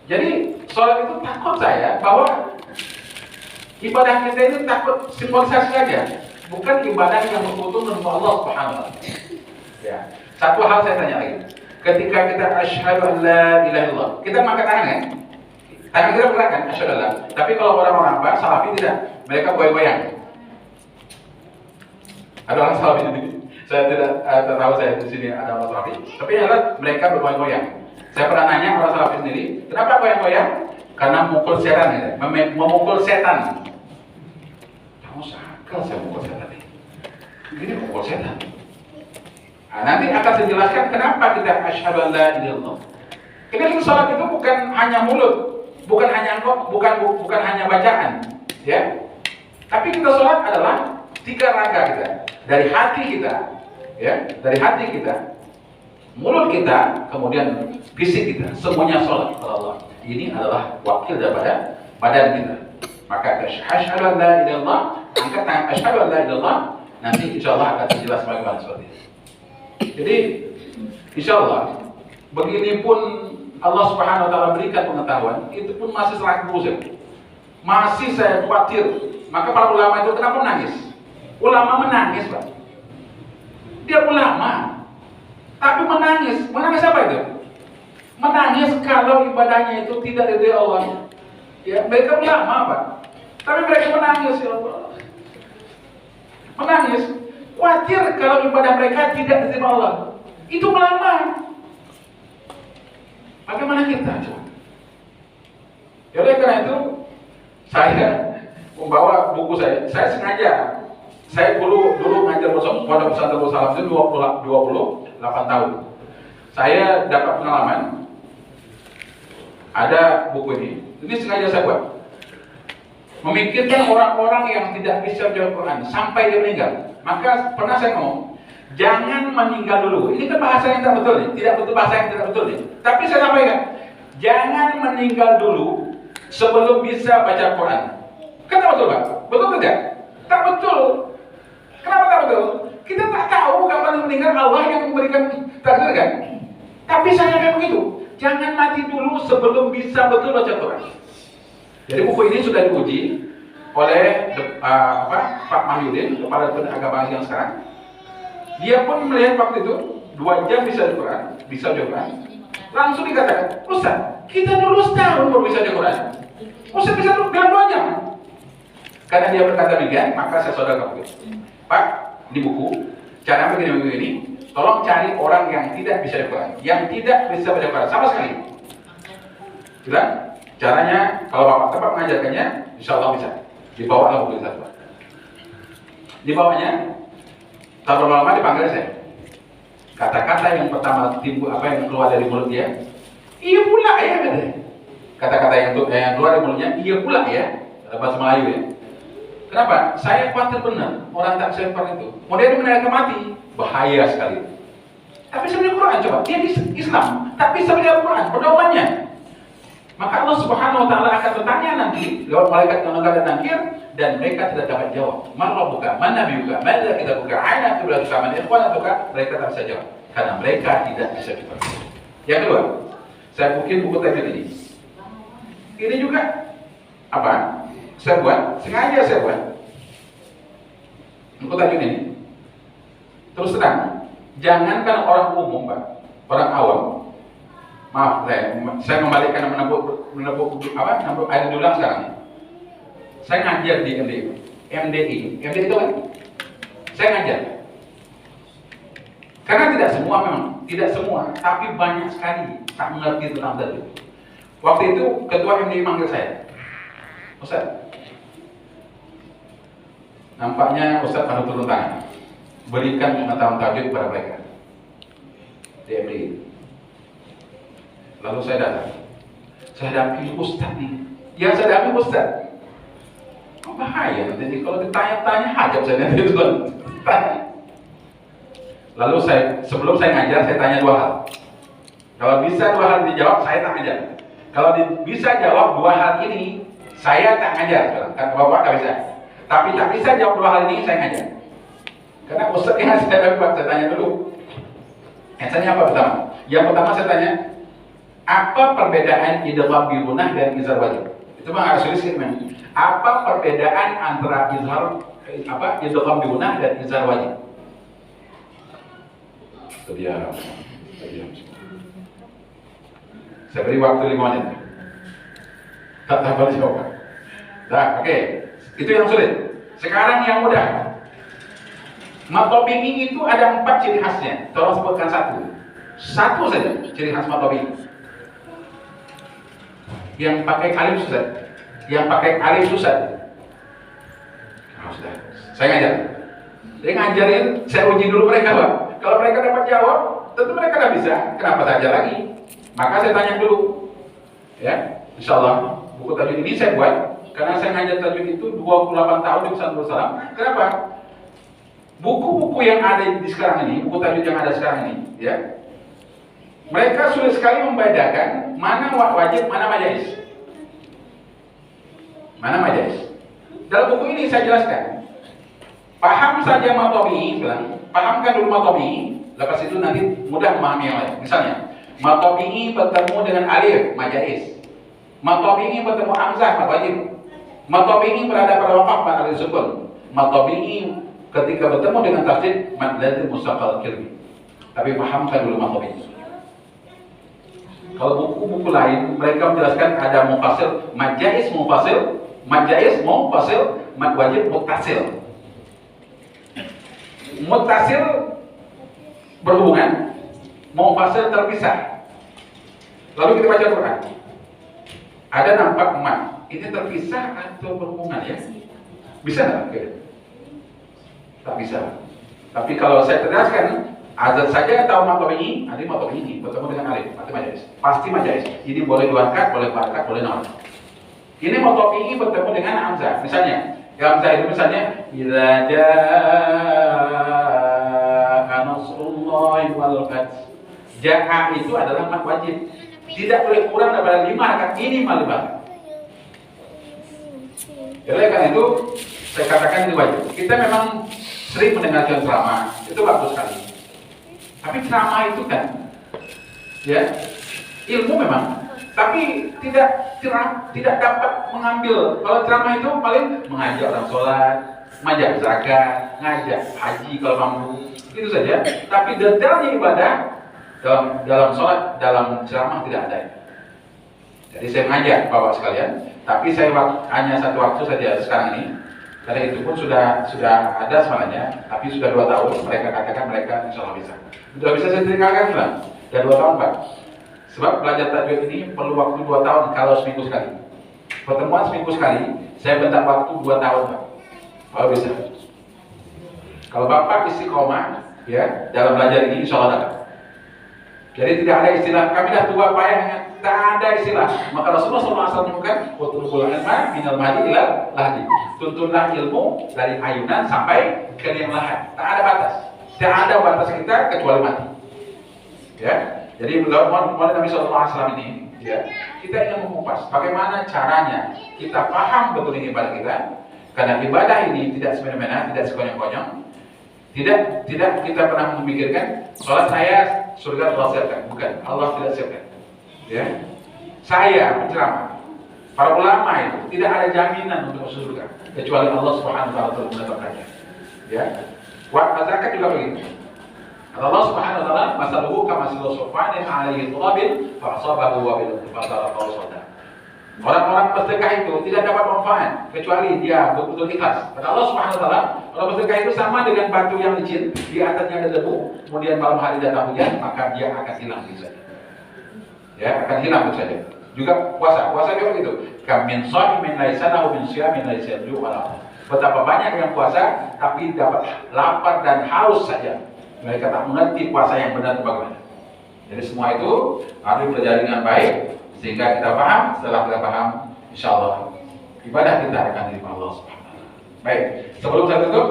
Jadi salat itu takut saya bahwa ibadah kita itu takut simbolisasi saja, bukan ibadah yang betul-betul menurut Allah Subhanahu wa taala. Ya. Satu hal saya tanya lagi. Ketika kita asyhadu an la ilaha illallah, kita mengangkat tangan kan? Tangan kita bergerak kan, asyhadu an. Tapi kalau orang-orang apa, salafi tidak, mereka goyang-goyang. Ada orang salafi di sini. Saya tidak tahu saya di sini ada orang salafi. Tapi yang jelas mereka bergoyang-goyang. Saya pernah nanya orang salafi sendiri, kenapa goyang-goyang? Karena memukul setan, gitu. Memukul setan. Kamu sakal saya memukul setan ini. Ini memukul setan. Nah, nanti akan saya jelaskan kenapa kita asyhadu an la ilaha illallah. Kita salat itu bukan hanya mulut, bukan hanya bacaan, ya. Tapi kita sholat adalah 3 raga kita, dari hati kita, ya, dari hati kita, mulut kita, kemudian fisik kita, semuanya sholat kepada Allah. Ini adalah wakil daripada badan kita. Maka asyhadu an la ilaha illallah, angkat tangan asyhadu an la ilaha illallah, nanti insyaallah akan jelas bagaimana seperti itu. Jadi insyaallah begini pun Allah Subhanahu wa taala berikan pengetahuan, itu pun masih ragu saya. Masih saya khawatir. Maka para ulama itu kenapa menangis? Ulama menangis, Pak. Dia ulama, tapi menangis. Menangis apa itu? Menangis kalau ibadahnya itu tidak dari Allah. Ya, mereka ulama, Pak. Tapi mereka menangis, ya Allah. Menangis. Khawatir kalau ibadah mereka tidak diterima Allah. Itu ulama. Bagaimana kita coba? Ya oleh karena itu saya membawa buku saya. Saya sengaja. Saya dulu ngajar pondok pesantren Darul Salam itu 28 tahun. Saya dapat pengalaman. Ada buku ini. Ini sengaja saya buat. Memikirkan orang-orang yang tidak bisa baca Quran sampai dia meninggal. Maka pernah saya ngomong, jangan meninggal dulu. Ini kan bahasa yang tidak betul nih, tidak betul, bahasa yang tidak betul nih. Tapi saya sampaikan, jangan meninggal dulu sebelum bisa baca Quran. Kan tak betul, Pak? Betul tidak? Tak betul. Kenapa tak betul? Kita tak tahu kapan meninggal, Allah yang memberikan takdir kan? Tapi saya kayak begitu. Jangan mati dulu sebelum bisa betul baca Quran. Jadi buku ini sudah diuji oleh Pak Mahyudin, kepala agama yang sekarang. Dia pun melihat waktu itu 2 jam bisa di Quran, bisa di Quran. Langsung dikatakan, Ustaz, kita dulu setahun baru bisa di Quran. Ustaz bisa dalam 2 jam. Karena dia berkata demikian, maka saya saudara begitu. Pak, di buku, cara begini ini, tolong cari orang yang tidak bisa di Quran, yang tidak bisa baca Quran sama sekali. Bilang, caranya kalau Bapak tepat mengajarkannya, insya Allah bisa. Dibawa buku kita, Pak. Dibawanya. Tak berlama dipanggil saya. Kata-kata yang pertama timbul yang keluar dari mulut dia, iya pula ya katanya. Kata-kata yang keluar dari mulutnya, iya pula ya. Bahasa Melayu ya. Kenapa? Saya khawatir benar orang tak bisa Quran itu. Kemudian mendadak mati, bahaya sekali. Tapi sebenarnya Quran coba, dia Islam, tapi sebenarnya Quran pedomannya. Maka Allah Subhanahu wa taala akan bertanya nanti lewat malaikat yang mengadap nakir dan mereka tidak dapat jawab. Marah buka, mana biuka, mana kita buka, aina tu berlaku sama ikhwan buka, mereka tak bisa jawab karena mereka tidak bisa dipercaya. Yang kedua, saya bikin buku tajwid ini. Ini juga apa? Saya buat, sengaja saya buat buku tajwid ini. Terus terang, jangankan orang umum, Pak, orang awam. Maaf, saya membalikkan menepuk air diulang sekarang. Saya ngajar di MDI itu kan? Saya ngajar. Karena tidak semua, tapi banyak sekali tak mengerti tentang tajwid. Waktu itu ketua MDI manggil saya, Ustaz, nampaknya Ustaz harus turun tangan, berikan pengetahuan tajwid kepada mereka di MDI. Lalu saya datang, saya hadapi Ustaz nih, yang saya hadapi Ustaz. Bahaya nanti kalau ditanya-tanya hajab saya nanti itu tanya. Lalu sebelum saya ngajar, saya tanya 2 hal. Kalau bisa 2 hal dijawab, saya tak ngajar. Kalau bisa jawab 2 hal ini, saya tak ngajar. Kan Bapak tak bisa. Tapi tak bisa jawab 2 hal ini, saya ngajar. Karena Ustaz yang saya dapat, saya tanya dulu. Yang tanya apa pertama? Yang pertama saya tanya, apa perbedaan idgham bi gunnah dan izhar wajib? Itu mah harus tulis kan. Apa perbedaan antara idgham bi gunnah dan izhar wajib? Terdiam. Saya beri waktu 5 menit. Tak boleh jawab. Nah, oke. Itu yang sulit. Sekarang yang mudah. Matobini itu ada 4 ciri khasnya. Tolong sebutkan satu saja ciri khas matobini. Yang pakai alif susah. Nah, sudah. Saya ngajar. Saya ngajarin, saya uji dulu mereka, Pak. Kalau mereka dapat jawab, tentu mereka tidak bisa. Kenapa saya ajar lagi? Maka saya tanya dulu. Ya, insya Allah buku tajwid ini saya buat karena saya ngajar tajwid itu 28 tahun di Pesantren Salam. Kenapa? Buku-buku yang ada di sekarang ini, buku tajwid yang ada sekarang ini, ya, mereka sulit sekali membedakan mana wajib, mana majais. Mana majais? Dalam buku ini saya jelaskan. Paham saja matobi, pahamkan dulu matobi, lepas itu nanti mudah memahami yang lain. Misalnya, matobi bertemu dengan alif, majais. Matobi bertemu hamzah, mad wajib. Matobi berada pada waqaf, mad alif sukun. Matobi ketika bertemu dengan tasdid, mad lazim mustaqal kirmi. Tapi pahamkan dulu matobi. Kalau buku-buku lain, mereka menjelaskan ada mufasil, majais mufasil, mad wajib muttasil. Muttasil berhubungan, mufasil terpisah. Lalu kita baca Quran. Ada nampak mat. Ini terpisah atau berhubungan ya? Bisa nggak? Tak bisa. Tapi kalau saya jelaskan, azan saja tahu matobi ini bertemu dengan alif, berarti majais. Pasti majais. Ini boleh 2 harakat, boleh 4 harakat, boleh 0. Ini matobi bertemu dengan hamzah. Misalnya, hamzah itu misalnya idza jaa nasrullahi wal fath. Jaa itu adalah mad wajib. Tidak boleh kurang daripada 5 harakat minimal 5. Oleh karena itu saya katakan ini wajib. Kita memang sering mendengarkan ceramah, itu bagus sekali. Tapi ceramah itu kan, ya, ilmu memang, tapi tidak dapat mengambil. Kalau ceramah itu paling mengajak orang sholat, mengajak zakat, ngajak haji kalau mampu, itu saja. Tapi detailnya ibadah dalam sholat, dalam ceramah tidak ada. Jadi saya mengajak Bapak sekalian, tapi saya hanya 1 waktu saja sekarang ini. Karena itu pun sudah ada sebenarnya, tapi sudah 2 tahun mereka katakan mereka insya Allah bisa. Sudah bisa saya ceritakan lah, sudah 2 tahun Pak. Sebab belajar tajwid ini perlu waktu 2 tahun kalau seminggu sekali. Pertemuan seminggu sekali, saya minta waktu 2 tahun Pak. Kalau bisa. Kalau Bapak istiqomah ya dalam belajar ini insya Allah dapat. Jadi tidak ada istilah kami dah tua payahnya, tak ada istilah. Maka Rasulullah SAW menyebutkan utlubul ilma minal mahdi ilal lahdi. Tuntunlah ilmu dari ayunan sampai ke liang lahat. Tak ada batas. Tidak ada batas kita kecuali mati. Ya. Jadi menurut Nabi SAW ini, ya, kita ingin mengupas bagaimana caranya kita paham betul ini ibadah kita. Karena ibadah ini tidak semena-mena, tidak sekonyong-konyong. Tidak kita pernah memikirkan sholat saya surga Allah siapkan. Bukan, Allah tidak siapkan. Ya, saya penceramah, para ulama itu tidak ada jaminan untuk masuk surga kecuali Allah Subhanahu wa taala menetapkannya. Ya. Zakat juga begitu. Allah Subhanahu wa taala masaluhu kamasil sofanin alaihi turabin fa asabahu wa bil fatara qawsada. Orang-orang bersedekah itu tidak dapat manfaat kecuali dia betul-betul ikhlas. Kata Allah Subhanahu wa taala, orang bersedekah itu sama dengan batu yang licin, di atasnya ada debu, kemudian malam hari datang hujan, maka dia akan hilang begitu saja. Ya, akan hilang begitu saja. Juga puasa juga begitu. Kam min shaimin laisa lahu min siyamin laisa yajuu wala. Betapa banyak yang puasa tapi dapat lapar dan haus saja. Mereka tak mengerti puasa yang benar itu bagaimana. Jadi semua itu harus dipelajari dengan baik sehingga kita paham. Setelah kita paham, insya Allah ibadah kita akan diterima Allah Subhanahu wa taala. Baik, sebelum saya tutup,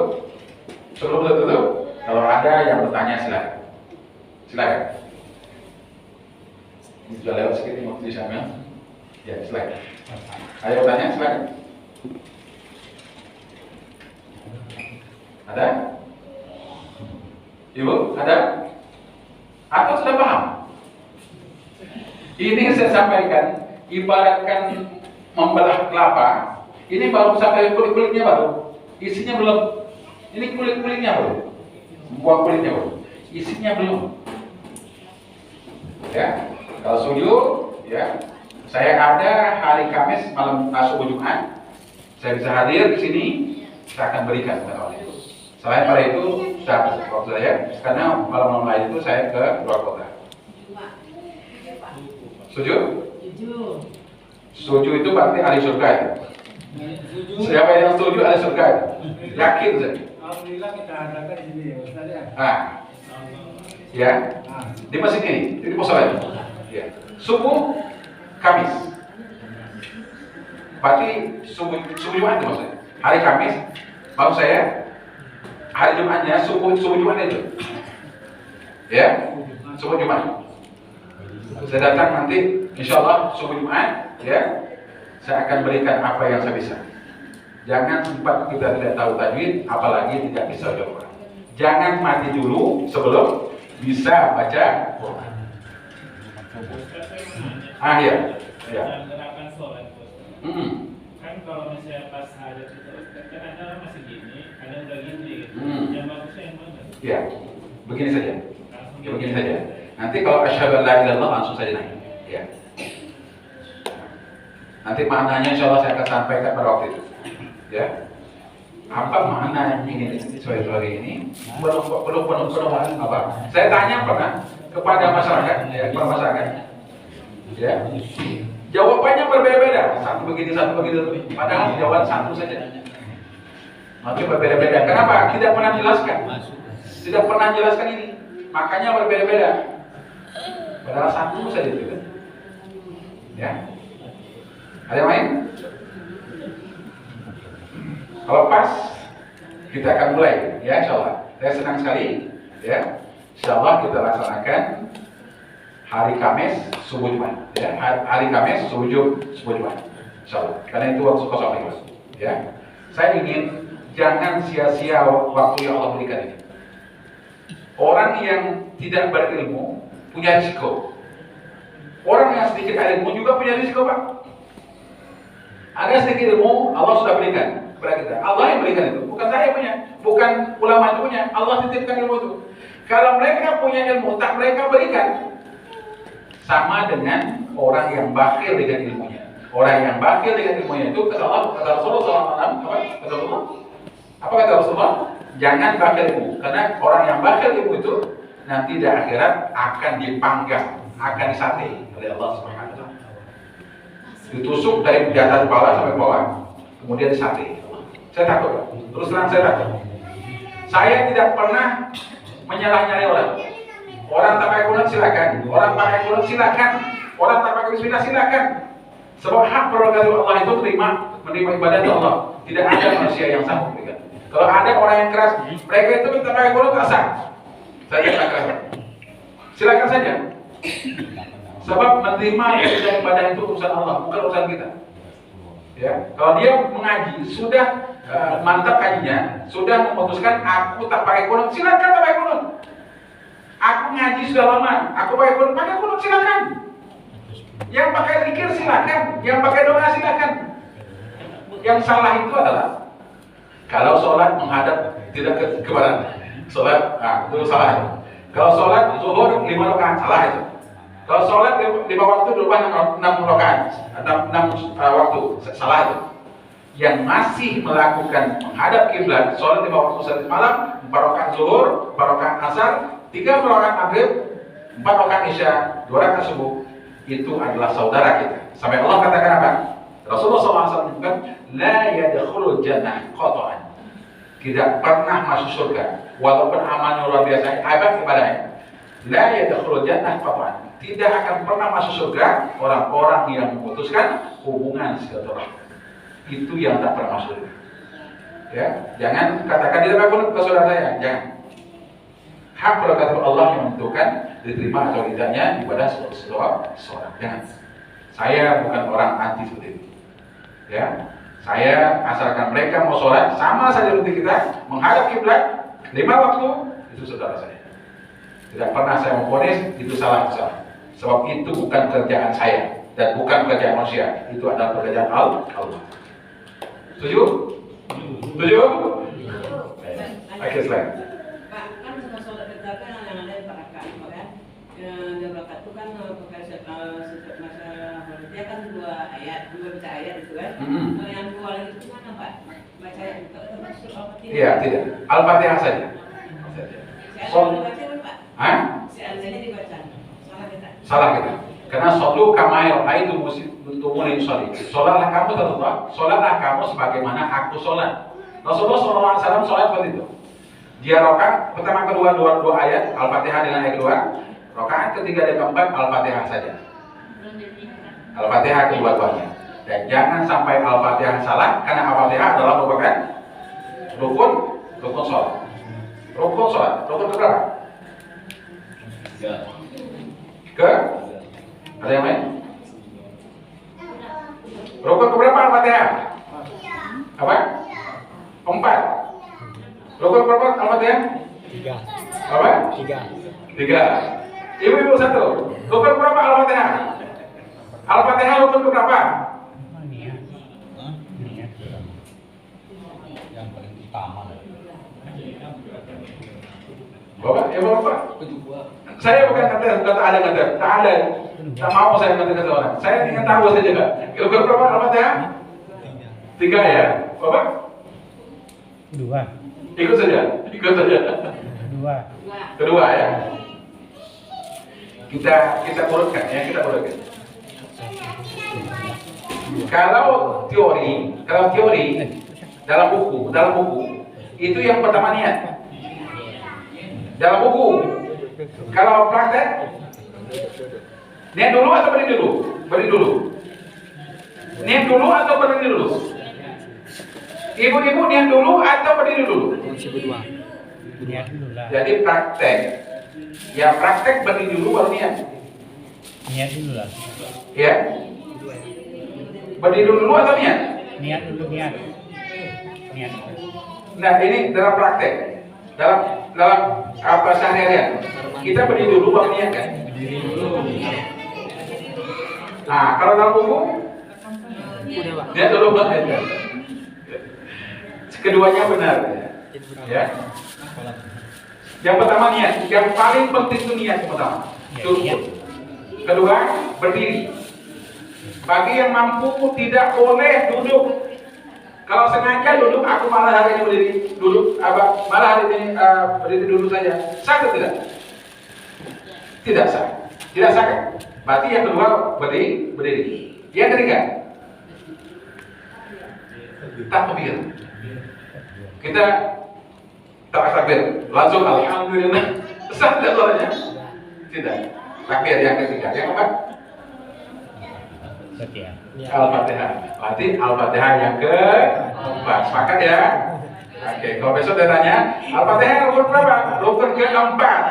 kalau ada yang bertanya silakan. Ini sudah lewat sedikit waktu di sana. Ya, silakan. Ayo bertanya, silakan. Ada? Ibu, ada? Atau sudah paham? Ini saya sampaikan, ibaratkan membelah kelapa. Ini baru sampai kulit-kulitnya baru. Isinya belum. Ini kulit-kulitnya baru. Buah kulitnya baru. Isinya belum. Ya, kalau setuju, ya. Saya ada hari Kamis malam subuh Jumat. Saya bisa hadir di sini. Saya akan berikan kepada itu. Selain pada itu, waktu saya, karena malam-malam lain itu saya ke luar kota. Setuju? Setuju itu berarti ahli surga itu. Siapa yang setuju ahli surga itu? Yakin saja. Alhamdulillah kita adakan di sini ya Ustaz ya. Ya. Di masjid ini, di pos lain. Ya. Subuh Kamis. Berarti subuh Jumat itu maksudnya. Hari Kamis, maksud saya hari Jumatnya subuh Jumat itu. Ya. Subuh Jumat. Saya datang nanti, insya Allah subuh Jumat, ya, saya akan berikan apa yang saya bisa. Jangan sempat kita tidak tahu tajwid, apalagi tidak bisa baca Quran. Jangan mati dulu sebelum bisa baca Quran. Ya. Gerakan sholat kan kalau misalnya pas hajat itu kan ada orang masih gini, ada udah gini. Yang bagusnya yang mana? Ya, begini saja. Ya, begini saja. Nanti kalau asyhadu an la ilaha illallah langsung saja naik. Ya. Nanti maknanya insya Allah saya akan sampaikan pada waktu itu. Ya. Apa makna ini sore ini? Belum apa? Saya tanya pernah kepada masyarakat, ya, kepada masyarakat. Ya. Jawabannya berbeda-beda. Satu begitu. Padahal jawaban satu saja. Maksudnya berbeda-beda. Kenapa? Tidak pernah jelaskan ini. Makanya berbeda-beda. Padahal satu saja juga. Ya. Ada yang lain? Kalau pas, kita akan mulai. Ya, insya Allah. Saya senang sekali. Ya, insya Allah kita laksanakan hari Kamis subuh Jumat. Ya, hari Kamis subuh Jumat. Insya Allah. Karena itu waktu kosong lagi. Ya, saya ingin jangan sia-sia waktu yang Allah berikan ini. Orang yang tidak berilmu punya risiko. Orang yang sedikit ilmu juga punya risiko, Pak. Ada sedikit ilmu, Allah sudah berikan kepada kita. Allah yang berikan itu, bukan saya punya, bukan ulama itu punya. Allah titipkan ilmu itu. Kalau mereka punya ilmu, tak mereka berikan. Sama dengan orang yang bakhil dengan ilmunya. Orang yang bakhil dengan ilmunya itu kata Allah, kata Rasulullah SAW, apa kata Rasulullah? Jangan bakhil ilmu, karena orang yang bakhil ilmu itu nanti di akhirat akan dipanggang, akan disate oleh Allah Subhanahu wa taala. Ditusuk dari atas kepala sampai bawah, kemudian disate. Saya takut, terus terang saya takut. Saya tidak pernah menyalah-nyalai orang. Orang tak pakai kunut silakan, orang pakai kunut silakan, orang tak pakai bismillah silakan. Sebab hak prerogatif Allah itu menerima ibadah itu Allah. Tidak ada manusia yang sanggup memberikan. Kalau ada orang yang keras, mereka itu minta pakai kunut tak sah. Saya katakan, silakan saja. Sebab menerima ibadah itu urusan Allah, bukan urusan kita. Ya, kalau dia mengaji sudah mantap kajinya, sudah memutuskan aku tak pakai kunut, silakan tak pakai kunut. Aku ngaji sudah lama, aku pakai kunut silakan. Yang pakai zikir silakan, yang pakai doa silakan. Yang salah itu adalah kalau sholat menghadap tidak ke barat, sholat, itu salah itu. Kalau sholat zuhur 5 rakaat salah itu. Kalau sholat 5 waktu berubah 6 rakaat, 6 waktu salah itu. Yang masih melakukan menghadap kiblat, sholat 5 waktu salat malam, 4 rakaat zuhur, 4 rakaat asar, 3 rakaat maghrib, 4 rakaat isya, 2 rakaat subuh, itu adalah saudara kita. Sampai Allah katakan apa? Rasulullah SAW menyebutkan, la yadkhulul jannah qata'an. Tidak pernah masuk surga, walaupun amalnya luar biasa, hebat ibadahnya. La yadkhulul jannah qata'an. Tidak akan pernah masuk surga orang-orang yang memutuskan hubungan silaturahmi. Itu yang tak pernah masuk surga. Ya, jangan katakan tidak pun ke saudara saya, jangan. Hak prerogatif Allah yang menentukan diterima atau tidaknya ibadah seorang. Jangan. Saya bukan orang anti seperti itu. Ya, saya asalkan mereka mau sholat sama saja seperti kita menghadap kiblat 5 waktu, itu saudara saya. Tidak pernah saya memvonis itu salah. Sebab itu bukan kerjaan saya dan bukan kerjaan manusia. Itu adalah pekerjaan Allah. Setuju? Setuju? Oke, selain. Pak, kan semua sholat berjamaah yang ada di Parakan, kan? Yang berangkat itu kan setiap masa dia kan 2 baca ayat itu kan? Yang 2 lagi itu mana Pak? Baca ayat itu termasuk Al-Fatihah? Iya, tidak. Al-Fatihah saja. Dibaca Pak? Hah? Seandainya dibaca, salah kita. Salah kita. Karena sholat kamail itu untuk mulai sholat. Sholatlah kamu terutama. Sholatlah kamu sebagaimana aku sholat. Rasulullah SAW sholat seperti itu. Dia rokaat pertama kedua dua ayat Al-Fatihah dengan ayat kedua. Rokaat ketiga dan keempat Al-Fatihah saja. Al-Fatihah kedua-duanya. Dan jangan sampai Al-Fatihah salah, karena Al-Fatihah adalah merupakan rukun sholat. Rukun sholat. Rukun keberapa? Ke? Ada yang lain? Rukun keberapa Al-Fatihah? Apa? 4. Rukun berapa Al-Fatihah? 3. Apa? 3. Ibu-ibu 1. Rukun berapa Al-Fatihah? Al-Fatihah rukun keberapa? Yang paling utama. Bapak, ya Bapak. Saya bukan ngetes, bukan tak ada ngetes. Tak ada. Tak mau saya ngetes ke orang. Saya ingin tahu saja enggak. Rukun berapa Al-Fatihah? 3 ya. Bapak? 2. Ikut saja. Kedua ya. Kita urutkan ya, kita urutkan. Kalau teori dalam buku itu yang pertama niat. Dalam buku. Kalau praktek niat dulu atau berdiri dulu? Berdiri dulu. Niat dulu atau berdiri dulu? Ibu-ibu niat dulu atau berdiri dulu? Niat dulu lah. Jadi praktek. Ya praktek berdiri dulu baru niat. Niat dulu lah. Ya. Berdiri dulu atau niat? Niat dulu, niat. Nah ini dalam praktek. Dalam apa sehari-harian. Kita berdiri dulu baru niat kan? Nah kalau dalam buku niat dulu baru. Keduanya benar. Ya. Yang pertama niat, yang paling penting itu niat pertama. Kedua, berdiri. Bagi yang mampu tidak boleh duduk. Kalau sengaja duduk, aku malah hari ini berdiri duduk, malah hari ini berdiri duduk saja. Sah atau tidak? Tidak sah. Tidak sah kan? Berarti yang kedua berdiri. Yang ketiga, takbir. Kita takbir, langsung alhamdulillah. Sah tidak soalnya? Tidak. Takbir yang ketiga. Yang keempat? Al-Fatihah. Berarti Al-Fatihah yang keempat. Sepakat ya? Oke, kalau besok dia tanya, Al-Fatihah rukun berapa? Rukun keempat.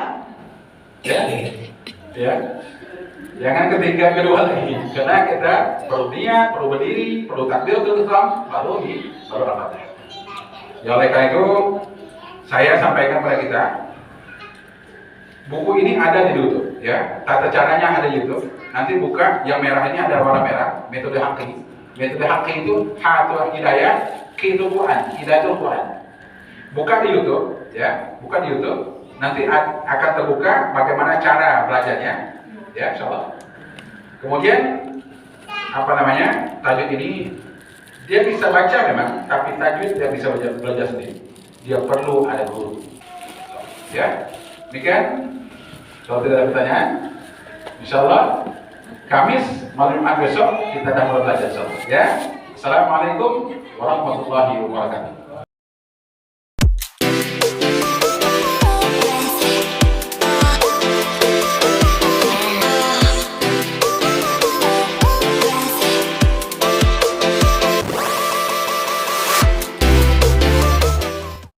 Ya. Jangan ketiga kedua lagi. Karena kita perlu niat, perlu berdiri, perlu takbir untuk Islam, baru Al-Fatihah. Ya oleh karena itu saya sampaikan kepada kita Buku ini ada di YouTube, ya. Tata caranya ada di YouTube. Nanti buka, yang merah ini ada warna merah, metode Haqqi. Metode Haqqi itu H itu hidayah, Q itu Quran, hidayah itu Quran. Buka di YouTube, ya. Buka di YouTube. Nanti akan terbuka bagaimana cara belajarnya, ya, insyaallah. Kemudian apa namanya, tajwid ini dia bisa baca memang, tapi tajwid dia bisa belajar sendiri. Dia perlu ada guru, ya. Demikian. Kalau tidak ada pertanyaan, insyaallah Kamis malam Jumat besok kita akan mulai belajar, ya. Assalamualaikum warahmatullahi wabarakatuh.